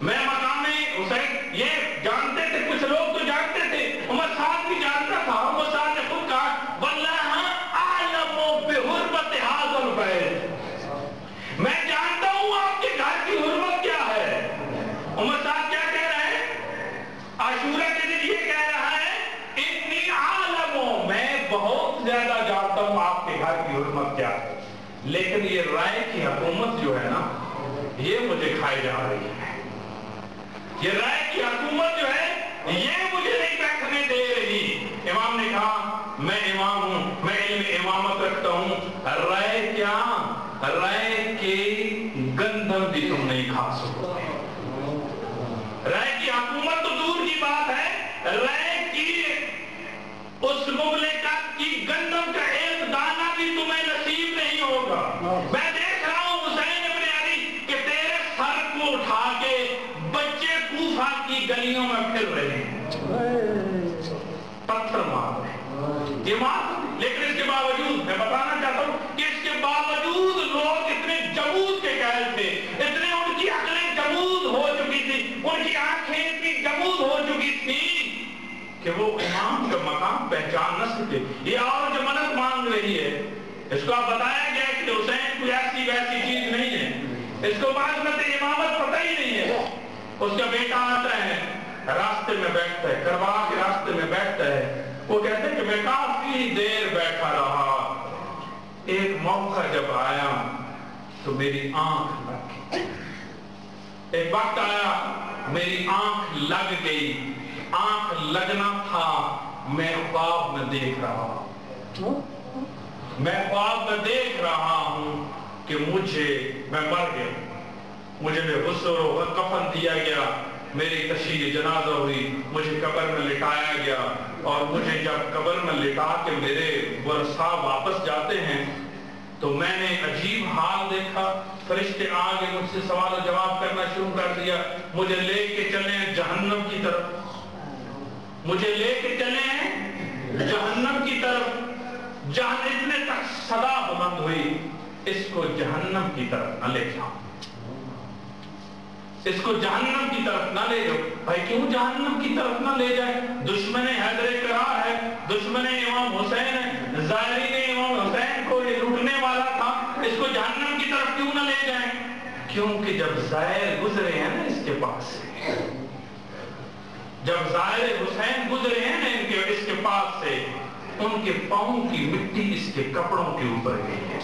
میں مقام حسین یہ جانتے تھے، کچھ لوگ تو جانتے تھے، عمر صاحب بھی جانتا تھا، عمر صاحب نے خود کہا واللہ اعلم بحرمت هذا البیت، میں جانتا ہوں آپ کے گھر کی حرمت کیا ہے۔ عمر صاحب کیا کہہ رہے ہیں؟ عاشورہ کے دن یہ کہہ رہا ہے اتنی عالم، میں بہت زیادہ جانتا ہوں آپ کے گھر کی حرمت کیا ہے، لیکن یہ رائے کی حکومت جو ہے نا یہ مجھے کھائی جا رہی ہے، یہ رائے کی حکومت جو ہے یہ مجھے نہیں بیٹھنے دے رہی۔ امام نے کہا میں امام ہوں، میں علم امامت رکھتا ہوں، رائے کیا، رائے کے گندم بھی تم نہیں کھا سکتے، رائے کی حکومت تو دور کی بات ہے، رائے کی اس مملکت کی گندم کا ایک دانہ بھی تمہیں نصیب نہیں ہوگا۔ میں دیکھ رہا ہوں حسین ابن علی کہ تیرے سر کو اٹھا کے بچے کوفہ کی گلیوں میں پھر رہے ہیں، پتھر مار رہے ہیں، یہ مار، لیکن اس کے باوجود میں بتانا چاہتا ہوں کہ اس کے باوجود لوگ اتنے جمود کے قائل تھے، اتنے ان کی عقلیں جمود ہو چکی تھی، ان کی آنکھیں اتنی جمود ہو چکی تھی کہ وہ امام کا مقام پہچان نہ سکے۔ یہ اور جو منت مانگ رہی ہے اس کو آپ بتایا گیا کہ حسین کوئی ایسی ویسی چیز نہیں ہے، اس کو معصمت امامت پتہ ہی نہیں ہے۔ اس کا بیٹا آتا ہے، راستے میں بیٹھتا ہے، کربلا کے راستے میں بیٹھتا ہے، وہ کہتے ہیں کہ میں کافی دیر بیٹھا رہا، ایک موقع جب آیا تو میری آنکھ لگ گئی، ایک وقت آیا میری آنکھ لگ گئی، آنکھ لگنا تھا، میں خواب میں دیکھ رہا ہوں، میں خواب میں دیکھ رہا ہوں کہ میں مر گیا، مجھے بے غسل و کفن دیا گیا، میری تشییع جنازہ ہوئی، مجھے قبر میں لٹایا گیا، اور مجھے جب قبر میں لٹا کے میرے ورثہ واپس جاتے ہیں تو میں نے عجیب حال دیکھا، فرشتے آگے مجھ سے سوال و جواب کرنا شروع کر دیا، مجھے لے کے چلیں جہنم کی طرف، مجھے لے کے چلیں جہنم کی طرف، اتنے تک صدا بلند ہوئی اس کو جہنم کی طرف نہ لے جاؤ، اس کو جہنم کی طرف نہ لے جاؤ۔ بھائی کیوں جہنم کی طرف نہ لے جائے؟ دشمن حیدر کرار ہے، دشمن امام حسین ہے، ظاہرین امام حسین کو یہ لوٹنے والا تھا، اس کو جہنم کی طرف کیوں نہ لے جائیں؟ کیونکہ جب ظاہر گزرے ہیں نا اس کے پاس سے، جب ظاہر حسین گزرے ہیں نا اس کے پاس سے، ان کے پاؤں کی مٹی اس کے کپڑوں کے اوپر گئی ہے،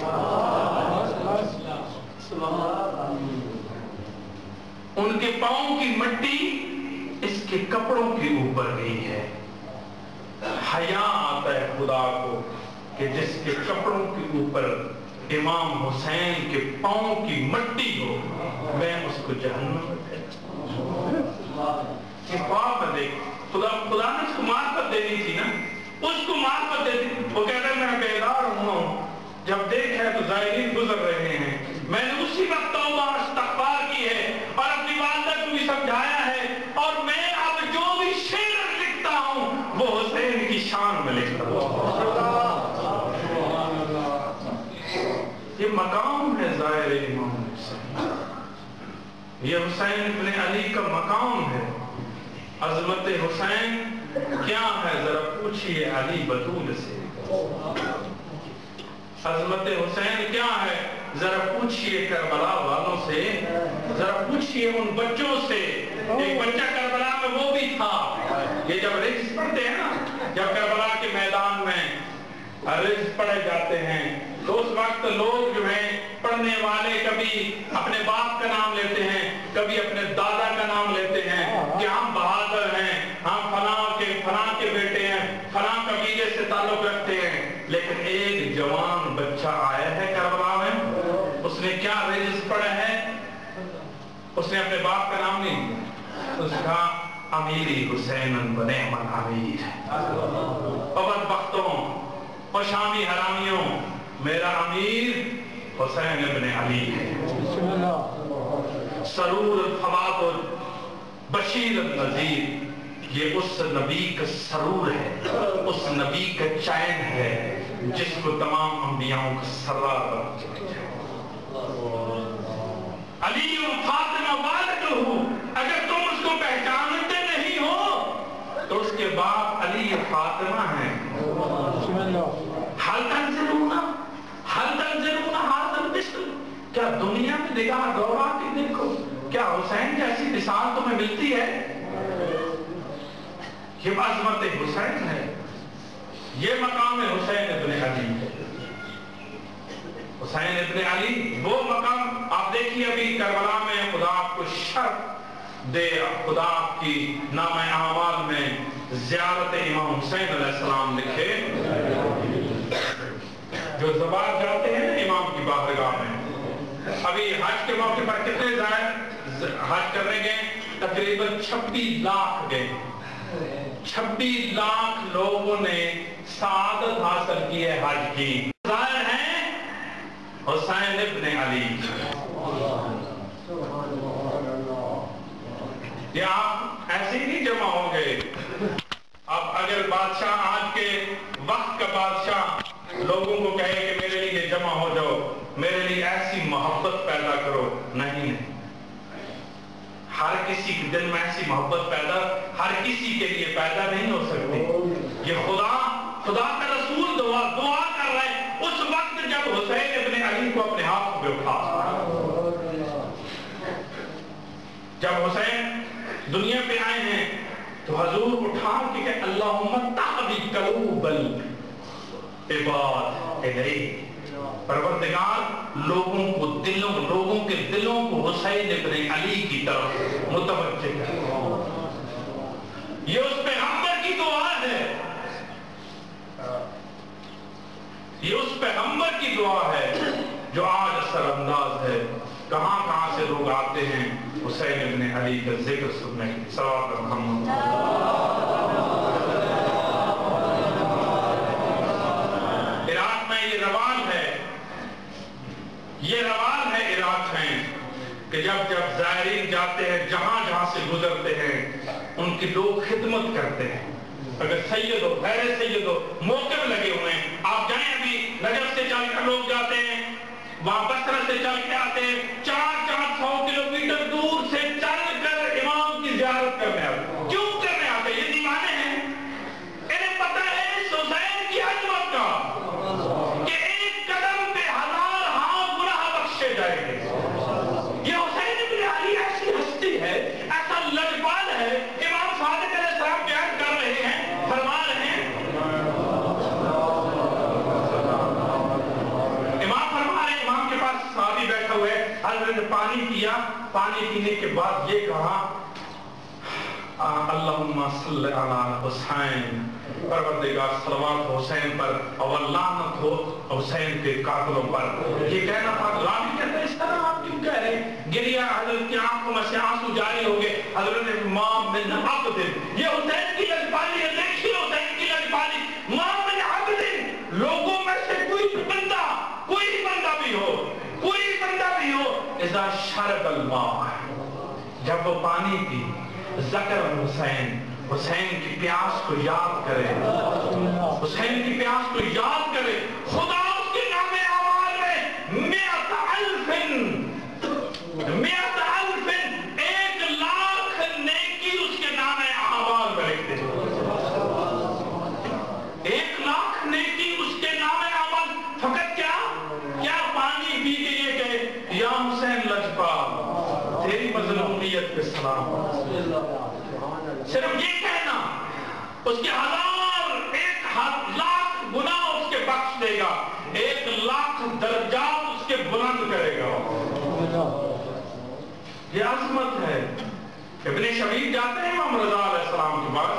ان کے پاؤں کی مٹی اس کے کپڑوں کے اوپر گئی ہے۔ حیا آتا ہے خدا کو کہ جس کے کپڑوں کے اوپر امام حسین کے پاؤں کی مٹی ہو، میں اس کو جہنم میں خواب میں دیکھ، خدا نے اس کو معرفت دینی تھی نا، اس کو معرفت دینی، وہ کہتا ہے میں بیدار ہوں، جب دیکھا تو ظاہرین گزر رہے ہیں، میں نے اسی وقت توبہ استغفار کی ہے اور اپنی والدہ کو بھی سمجھایا ہے، اور میں اب جو بھی شعر لکھتا ہوں وہ حسین کی شان میں لکھتا ہوں۔ یہ مقام ہے ظاہر امام حسین، یہ حسین ابن علی کا مقام ہے۔ عظمت حسین کیا ہے ذرا پوچھئے علی بطول سے، عظمت حسین کیا ہے ذرا پوچھئے کربلا والوں سے، ذرا پوچھئے ان بچوں سے، ایک بچہ کربلا میں وہ بھی تھا، یہ جب رجز پڑھتے ہیں نا، جب کربلا کے میدان میں رجز پڑھے جاتے ہیں تو اس وقت لوگ جو ہیں پڑھنے والے کبھی اپنے باپ کا نام لیتے ہیں، کبھی اپنے دادا کا نام لیتے ہیں کہ ہم بہادر ہیں، ہم فلاں کے بیٹے ہیں، فلاں قبیلے سے تعلق رکھتے ہیں، لیکن ایک جوان بچہ آیا ہے کربلا میں، اس نے کیا رجز پڑھا ہے؟ اس نے اپنے باپ کا نام نہیں، اس نے کہا امیری حسین بنعم الامیر، بدبختوں اور شامی حرامیوں، میرا امیر حسین ابن علی ہے، سرور الفواد بشیر النذیر، یہ اس نبی کا سرور ہے، اس نبی کا چین ہے جس کو تمام انبیاءوں کا سرور بنا۔ علی و فاطمہ والدہ، اگر فاطمہ ہیں. حل تنظرون هذا المثل. کیا دنیا میں نگاہ دوڑا کے دیکھو, کیا حسین جیسی مثال تمہیں ملتی ہے؟ یہ عظمت حسین ہے, یہ مقام حسین ابن علی ہے. حسین ابن علی وہ مقام. آپ دیکھیے ابھی کربلا میں خدا آپ کو شرف دے, خدا آپ کی نام اعمال میں زیارت امام حسین علیہ السلام لکھے. جو زبان جاتے ہیں نا امام کی بارگاہ میں, ابھی حج کے موقع پر کتنے زائر حج کرنے گئے؟ تقریباً 26 لاکھ گئے. 26 لاکھ لوگوں نے سعادت حاصل کی ہے حج کی. ظاہر ہیں حسین ابن علی. یہ آپ ایسے ہی نہیں جمع ہوں گے. اب اگر بادشاہ آج کے وقت کا بادشاہ لوگوں کو کہے کہ میرے لیے جمع ہو جاؤ, میرے لیے ایسی محبت پیدا کرو, نہیں. ہر کسی کے دل میں ایسی محبت پیدا ہر کسی کے لیے پیدا نہیں ہو سکتی. یہ خدا کا رسول دعا کر رہا ہے اس وقت جب حسین ابن علی کو اپنے ہاتھ پہ اٹھا. جب حسین دنیا پہ آئے ہیں تو حضور اٹھا کے کہ اللہم تہدی قلوب العباد الیک. پروردگار لوگوں کے دلوں کو حسین ابن علی کی طرف متوجہ کر. یہ اس پیغمبر کی دعا ہے, یہ اس پیغمبر کی دعا ہے جو آج اثر انداز ہے. کہاں سے لوگ آتے ہیں حسین ابن علی کا ذکر سننے. صلوات محمد. عراق میں یہ رواج ہے عراق میں کہ جب زائرین جاتے ہیں جہاں سے گزرتے ہیں ان کی لوگ خدمت کرتے ہیں. اگر سید ہو غیر سید ہو موقف لگے ہوئے ہیں. آپ جائیں ابھی نجف سے چل کر لوگ جاتے ہیں, وہاں بصرہ سے چل کے آتے ہیں, 400 کلومیٹر دور سے چل کر امام کی زیارت کرنے آتے. کیوں کرنے آتے؟ یہ دیوانے ہیں. انہیں پتہ ہے اس حسین کی عظمت کا کہ ایک قدم پہ 1000 ہاں گناہ بخشے جائیں گے. یہ حسین ابن علی ایسی ہستی ہے, ایسا لجپال ہے. امام صادق علیہ السلام بیان کر رہے ہیں, فرما رہے ہیں, امام کے پاس صحابی بیٹھا ہوئے, حضرت نے پانی پیا, پانی پینے کے بعد یہ کہا اللہم صلی علی حسین, پروردگار صلوات حسین پر اور لعنت ہو حسین کے قاتلوں پر. یہ کہنا تھا. راوی کہتے ہیں اس طرح آپ کیوں کہہ رہے ہیں؟ گریا حضرت کی آنکھوں میں سے آنسو جاری ہو گئے. حضرت نے ما من عبد, یہ حسین کی لجپالی ہے. دیکھیے حسین کی لجپالی. ما من عبد, لوگوں میں سے کوئی بندہ بھی ہو اذا شرب الماء, جب وہ پانی پی, ذکر حسین کی پیاس کو یاد کرے, حسین کی پیاس کو یاد کرے. خدا اس کے نام اعمال میں 1,000,000 نیکی اس کے نام اعمال میں لکھ دے. 1,00,000 نیکی اس کے نام اعمال. فقط کیا پانی پی کے یہ کہے یا حسین لجپال تیری مظلومیت پہ سلام. صرف یہ کہنا اس کے 1,000,000 گناہ اس کے بخش دے گا, 1,00,000 درجات اس کے بلند کرے گا. یہ عظمت ہے. ابن شبیب جاتے ہیں امام رضا علیہ السلام کے پاس,